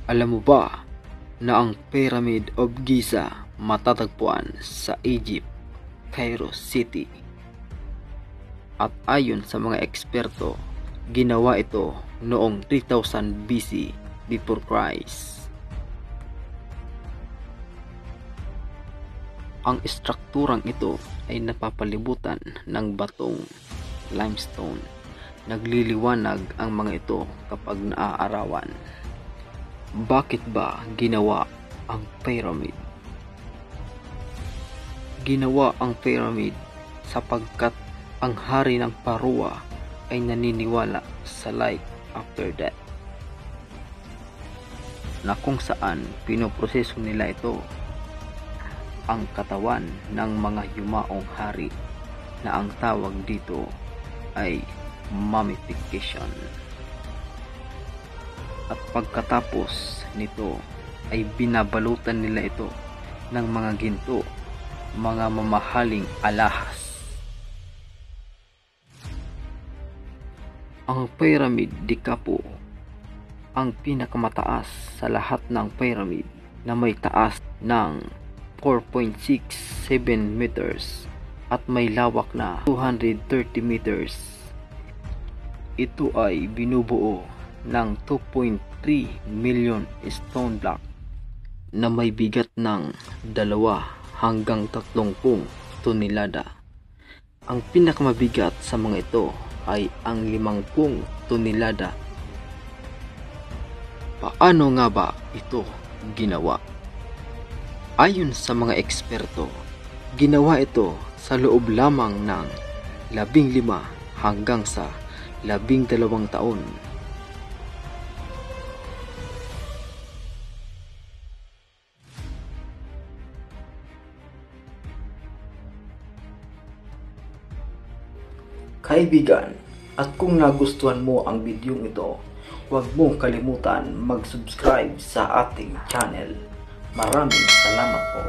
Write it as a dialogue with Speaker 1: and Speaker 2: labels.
Speaker 1: Alam mo ba na ang Pyramid of Giza matatagpuan sa Egypt, Cairo City? At ayon sa mga eksperto, ginawa ito noong 3000 BC before Christ. Ang estrukturang ito ay napapalibutan ng batong limestone. Nagliliwanag ang mga ito kapag naaarawan. Bakit ba ginawa ang pyramid? Ginawa ang pyramid sapagkat ang hari ng Parua ay naniniwala sa life after death, na kung saan pinoproseso nila ito ang katawan ng mga yumaong hari, na ang tawag dito ay mummification. At pagkatapos nito ay binabalutan nila ito ng mga ginto, mga mamahaling alahas. Ang Pyramid de Khufu ang pinakamataas sa lahat ng pyramid, na may taas ng 4.67 meters at may lawak na 230 meters. Ito ay binubuo ng 2.3 million stone block na may bigat ng 2 hanggang 30 tonelada. Ang pinakamabigat sa mga ito ay ang 50 tonelada. Paano nga ba ito ginawa? Ayon sa mga eksperto, ginawa ito sa loob lamang ng 15 hanggang sa 12 taon. Kaibigan, at kung nagustuhan mo ang video ito, huwag mong kalimutan mag-subscribe sa ating channel. Maraming salamat po.